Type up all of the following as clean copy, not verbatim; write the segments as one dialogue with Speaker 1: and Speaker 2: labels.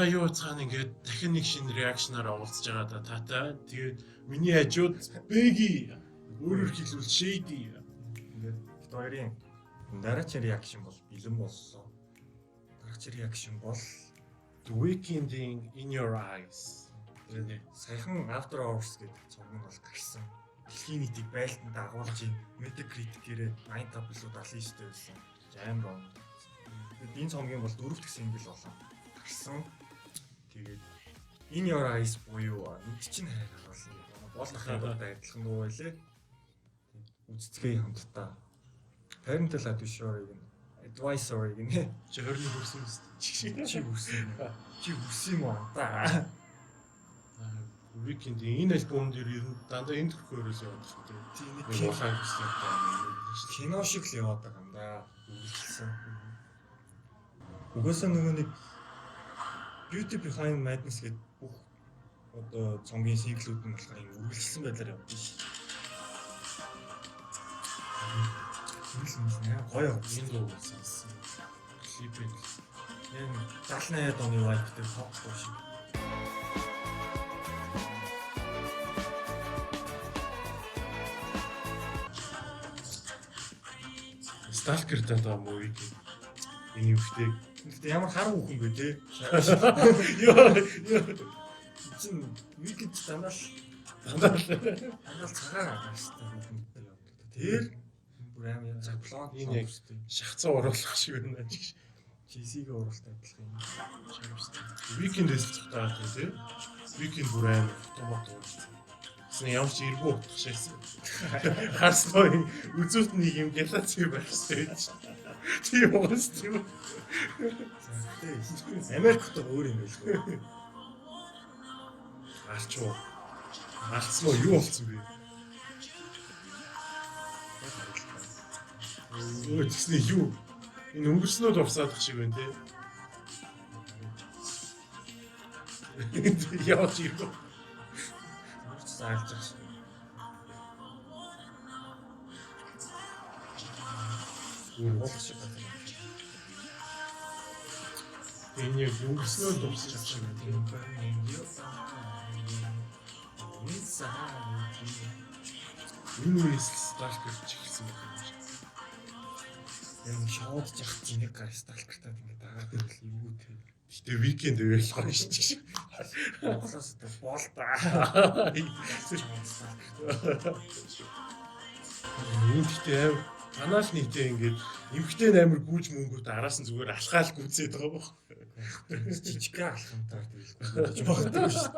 Speaker 1: юу цаана ингээд дахин нэг шинэ реакшнаар уулзж байгаа да тата. Тэгээд миний хажууд Бэги өөрөөр хэлбэл Shady.
Speaker 2: Ингээд бид хоёрын дараагийн реакшн бол бэлэн боллоо. Дараагийн реакшн бол
Speaker 1: The Weeknd-ийн In Your Eyes.
Speaker 2: тэгээд саяхан After Hours гэдэг цомог нь бол гарсан. Дэлхийн нийтийг байлдан дагуулж ийн Metacritic-ээр 85 билүү 79-тэй байсан. Амар он. Тэгээд энэ цомгийн бол 4 дахь сингл болоо гарсан. Тэгээд In Your Eyes буюу нүд чинь хайр харуулсан гэх юм. Боолнохын дуртай адилхан дуу байлээ. Үздэгэй хамтдаа Parental Advisory-г нь Advisory-г нь
Speaker 1: Чи 20 хүрсэн үст.
Speaker 2: чи хүссэн юм. Чи хүссэн юм аа та.
Speaker 1: Weeknd-ийн энэ альбом дээр ер нь дандаа энэ төрхөөрөөс яваад шүү дээ.
Speaker 2: Тийм нэг
Speaker 1: Нэг ухаан гэсэн
Speaker 2: кино шиг л яваад байгаа юм да. Үргэлжлсэн. Угаасаа нөгөө нэг Beauty Behind Madness гэдэг бүх одоо цомгийн синглүүд нь болохоор юм үргэлжлсэн байдлаар явдаг шүү. Үргэлжлсэн гоё
Speaker 1: энэ дуу сонсон. Клипэн
Speaker 2: яг 70-80 оны vibe-тэй pop дуу шиг.
Speaker 1: Stalker даа муу Weeknd. Энэ юутэй.
Speaker 2: Гэхдээ ямар хар хүүхэн бэ те.
Speaker 1: Ёо.
Speaker 2: Чин Weeknd дандаа цагаан агаар шүү дээ. Тэр бүр амар заплон
Speaker 1: Энэ яг шахацаа оруулах шиг байна гэж.
Speaker 2: PC-г оруулалт адилхан юм.
Speaker 1: Weeknd-ээс цогтаад тийм. Weeknd бүр амар автомат уулзсан. Гэсэн ямар ч эргүү утгах шээсэн. Харсгүй үзүүт нэг юм галаци байхсан. Тийм уус тийм.
Speaker 2: Америкт өөр юм биш үү?
Speaker 1: Арчуу. Арцмоо юу болцсон бэ? Өө тэгснэ юу? Энэ өнгөрснөө дурсаадах шиг байна те. Явж иргөө.
Speaker 2: Үрч заалж байгаа шүү.
Speaker 1: Уулах шиг байна. Энэ яг өнгөрснөө дурсаж байгаа шиг байна. Энэ үеэс Stalker чихсэн байх юм шиг.
Speaker 2: Энэ шоуд жах зинэг гар Stalker-таад ингэ дагаад ирэл юу те.
Speaker 1: Гэтэ Weeknd өөл гоё шүү.
Speaker 2: Монголоос бол та.
Speaker 1: Энд гэтээ танаас нэгтэй ингээд эмхтэй амар гүйж мөнгөд араас нь зүгээр алхаал гүйцээд байгаа бох.
Speaker 2: Жижигхэн алхамтаар тэгэлгүй багтдаг шүү.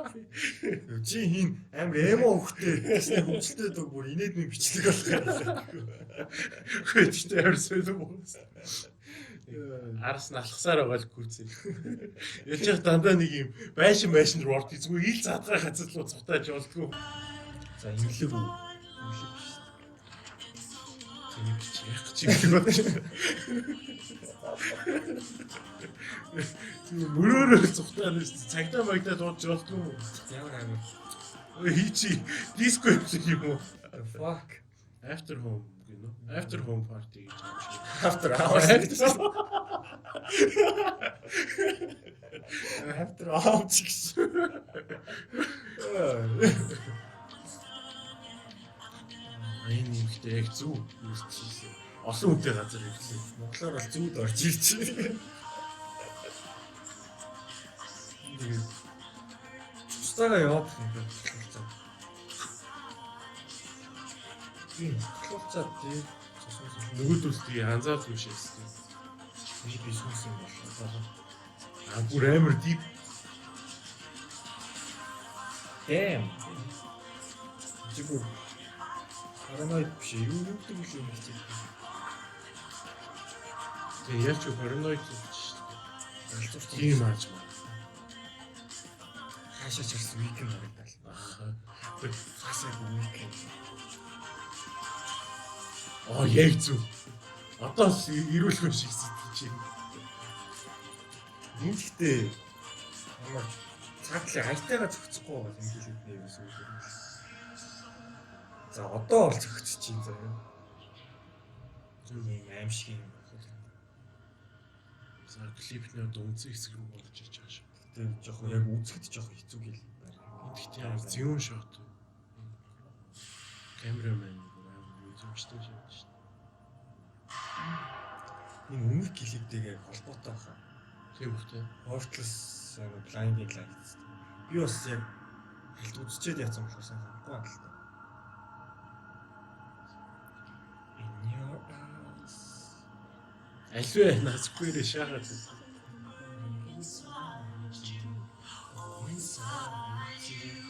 Speaker 2: Чи хин амар эмо хөхтэй тэсний хөвчлөлтэй дог бүр инээдмийн бичлэг болох юм.
Speaker 1: Гэхдээ амар солио бохс. Араас нь алхасаар байгаа л гүйцээ. Яаж ч дандаа нэг юм байшин руу орд зүгээр ил задгаа хацал руу цутааж болдгоо.
Speaker 2: За имлэг үү? Имлэг биш.
Speaker 1: Тэнийг чи яг чи байна. Мөрөөрөө цухтаад цагдаа магтаа дуудаж болдгоо.
Speaker 2: Ямар амар.
Speaker 1: Ой хичи диско юм уу?
Speaker 2: Fuck.
Speaker 1: After home гэнэ. After home party гэж юм шиг.
Speaker 2: After hours. After hours гэсэн.
Speaker 1: Энэ ихтэй яг зүг үүсчихсэн. Олон үнэтэй газар ирлээ.
Speaker 2: Монголоор бол зүуд орж ирж байна. Цустаага яваад юм байна. Тийм, клоцаад тий.
Speaker 1: Нөгөөдөлд тий анзаарч мшээстэй.
Speaker 2: Би бизнес юм болоо.
Speaker 1: А бүр амар дип.
Speaker 2: Жигүү. Параноид биш юу гэдэг юм шиг.
Speaker 1: Тэгээ яаж ч параноид гэж шүү дээ.
Speaker 2: Алцууч
Speaker 1: Тийм ааж маа.
Speaker 2: Хаашаа ч ирсэн Weeknd харагдал. Хасаа Weeknd.
Speaker 1: Оо яг зүг. Одоо л ирүүлэх юм шиг сэтгэж байна.
Speaker 2: Нэгтэй ямар цаатлын хайтайгаа зохицохгүй байгаа юм хэлээд нэрээс үү. За одоо бол зохицчих юм заяа. Зүг юм аим шиг юм байна.
Speaker 1: За клипнүүд үнцэн хэсэг рүү болж иж байгаа шүү.
Speaker 2: Тэ жоохон яг үзэхэд жоохон хэцүү гэл байна.
Speaker 1: Гэхдээ ямар зүүн шот. Камерамен амар үзэмжтэй шот шүү дээ.
Speaker 2: Энэ өмнөх клиптэйгээ холбоотой байна.
Speaker 1: Тийм үстэй.
Speaker 2: Hortless blinding lights. Би бас яг хэлт үзчихэд яцсан болохоор сайн харахгүй байна л та. In your eyes.
Speaker 1: Альвэ насгүй шахаад.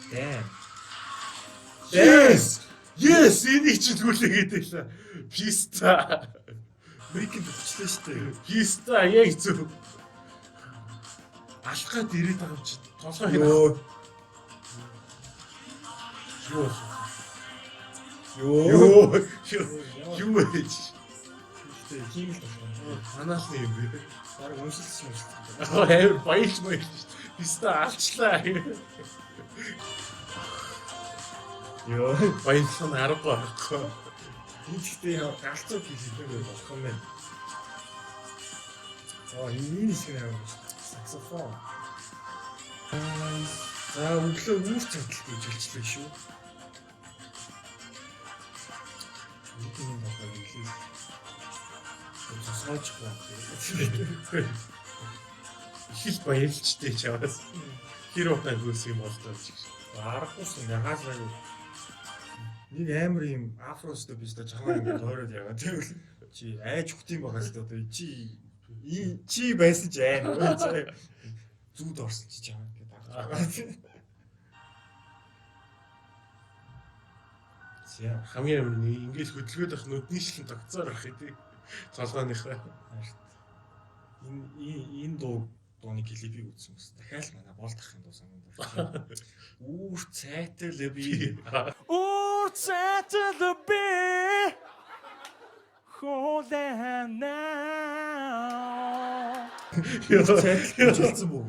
Speaker 2: Damn.
Speaker 1: Yes! Yes! Энийг ч түлээгээд байлаа. Писта.
Speaker 2: Weekend өчлөө шүү дээ.
Speaker 1: Писта яг зөв. Алхаад ирээд байгаа юм чи. Толгой хийнэ. Юу. Юу гэж.
Speaker 2: Тэ хийм л байна.
Speaker 1: Санаас нь юм бэ.
Speaker 2: Бараг уншилсан юм шүү дээ.
Speaker 1: Амар баярлж. Писта алчлаа.
Speaker 2: Йоо.
Speaker 1: Баярлах нь аргагүй байхгүй.
Speaker 2: Энэ гэхдээ галзуу хэлээ болох юм байна. Энэ шиг нэр саксофон. За өглөө үүр цогцолт үжилчлээ шүү. Бидний багаар хэлээ. Сооч байна.
Speaker 1: Их баярлжтэй чаваас. Хэр удаа гүйс юм болдоо ч гэж.
Speaker 2: Аргагүй шин ягаасаа нэг амар юм афростой биш та чамаа ингээд тойроод ягаа. Тэгвэл чи айж хөх юм байгаа шүү дээ. Чи байсан ч аа. Зүуд орсон чи чамаа ингээд авах. Зя
Speaker 1: Хамгийн амар нэг ингээд хөдөлгөөд ах нүдний шилэн тогтцоор ах гэдэг. Цолгооныхаа.
Speaker 2: Энэ дууны клипийг үзсэн бас дахиад манай болдохын дуу санаанд байна. Үүр цайтал би. Үүр цайтал би. Холена. Цайталсан боо.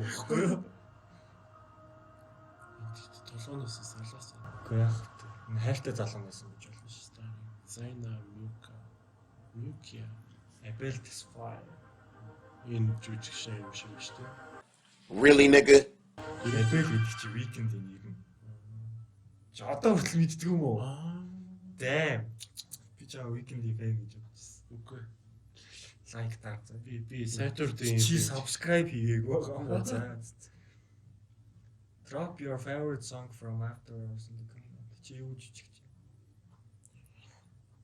Speaker 1: Толгооноос салаасан.
Speaker 2: Үгүй яах вэ? Энэ хайртай залуу байсан гэж болно шүү дээ.
Speaker 1: Зайна Мюкия.
Speaker 2: Abel Tesfaye.
Speaker 1: Энэ жүжигчтэй юм шиг шүү дээ.
Speaker 3: Really nigga?
Speaker 2: Abel гэдэг чи Weekend-ийн нэр нь. Чи одоо хүртэл мэддэг юм уу? Damn. Би ч Weekend-ийн fan гэж бодсон.
Speaker 1: Үгүй.
Speaker 2: Like таа.
Speaker 1: Би Saturday
Speaker 2: Чи subscribe хийгээгүй байгаа. За. Drop your favorite song from After Hours in the comment. Чи юу жижиг чи?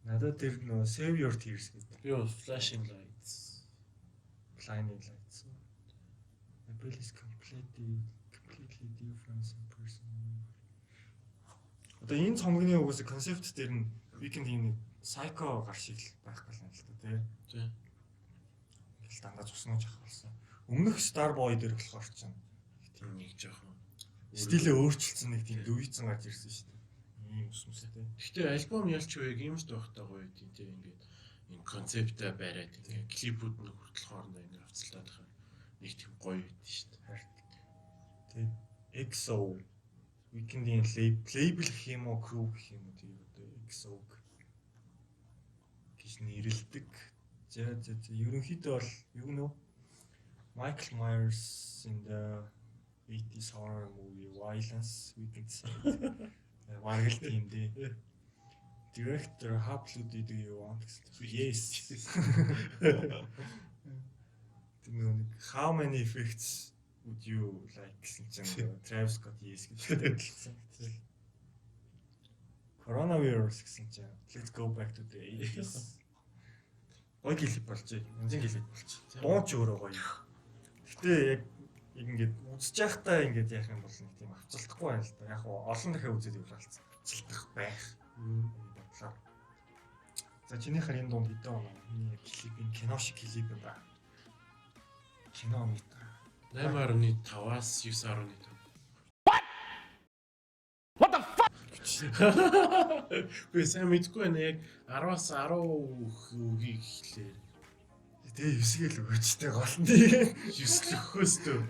Speaker 2: Надад тэр нөө Save Your Tears гэдэг.
Speaker 1: Би бол Flashing Lights.
Speaker 2: Blinding Lights. Abel is completely different person. Одоо энэ цомгны угсаа концепт дээр нь Weekend-ийн Psycho гар шиг байх гал юм л та тий.
Speaker 1: Тийм.
Speaker 2: Ингээл дандаа цуснаж авах болсон. Өмнөх Starboy дээр болохоор ч
Speaker 1: Тийм нэг жоохон
Speaker 2: стилээ өөрчилсөн нэг тийм лүвицэн гарч ирсэн шүү дээ. Ийм өсмөстэй.
Speaker 1: Гэхдээ альбом ялч үеиг юм шүү дээ гоё тийм тийм ингээд энэ концептаа бариад ингээд клипүүд нь хүртэл хоорондоо ингээд авцалтаад байгаа. Нэг тийм гоё байд шүү дээ.
Speaker 2: Тэгээд EXO Weekend-ийн label гэх юм уу, crew гэх юм уу тийм одоо EXO гэж нэрлэдэг. За ерөнхийдөө бол юу нөө Michael Myers in the 80s horror movie Violence Weekend said. Бараг л тийм дээ. Director how did you want? Yes. Тийм нэг how many effects would you like гэсэн чинь Travis Scott yes гэдэг хэлсэн. Coronavirus гэсэн чинь let's go back to the 80s. Гоё клип болчих. Янзын клип болчих. Дуу ч өөрөө гоё. Гэтэ яг ингээд үзэж байхдаа ингээд яах юм бол нэг тийм авцалтахгүй байна л да. Яг олон дахиад үзээд явуулалцсан. Авцалтах байх. Бодлоо. За чинийхэр энэ дунд хэдэн оноо? Миний клипийн кино шиг клип юм ба. Кино мэт.
Speaker 1: 8.5-аас 9.5.
Speaker 3: What the fuck?
Speaker 1: Гэхдээ сайн мэдгүй байна яг 10-аас 10 үгийг хэлээ.
Speaker 2: Тэгээ 9-гээл өгөөчтэй гол нь.
Speaker 1: 9 өгөхөөс төө.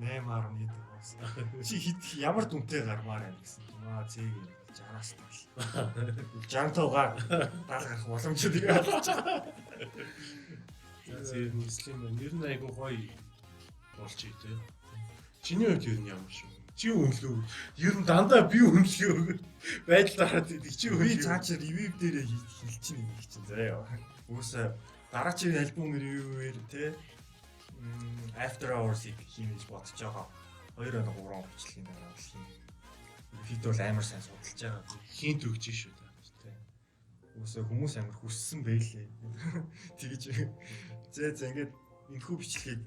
Speaker 2: 8.1 болсон. Чи хэд ямар дүнтэй гармаар байна гэсэн. Аа зээг 60-аас тал. 65-гаар 70 гарах боломжтой гэж.
Speaker 1: Зэрэг муслим нэр нь айгу гоё болж ий тээ. Чиний хувьд юу юм шүү? Чи үнэлүү. Ер нь дандаа би үнэлээ. Байдал дараад идэг чи
Speaker 2: Би
Speaker 1: үнэлээ.
Speaker 2: цаашаа ревю дээр хэлчихин нэг чинь заяа. Үгүйс дараагийн альбом ревюээр те After Hours-ийг хийнэж бодож байгаа. 2 өнө 3 бичлэгийн дараа хийн. Хэд бол амар сайн судалж байгаа.
Speaker 1: Хин төгж шүү дээ.
Speaker 2: Үгүйс хүмүүс амар хүссэн байлээ. Тэгэж зээ ингээд энэхүү бичлэгийг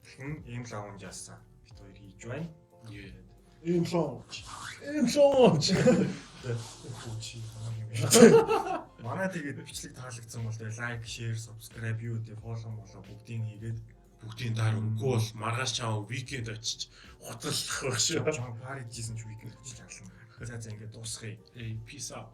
Speaker 2: дахин ийм лаунж яасан. Бид хоёр хийж байна.
Speaker 1: Яа.
Speaker 2: Ийм лаунж. Манай тэгээд бичлэг таалагдсан бол лайк, шеэр, subscribe юу гэдэг фоллоу болоо бүгдийг хийгээд
Speaker 1: Бүгдийн дараа үгүй бол маргааш чам викенд очиж хутгалах байх шүү.
Speaker 2: Жон пари хийсэн ч weekend очиж аглана. За ингээд дуусгая.
Speaker 1: Hey, peace out.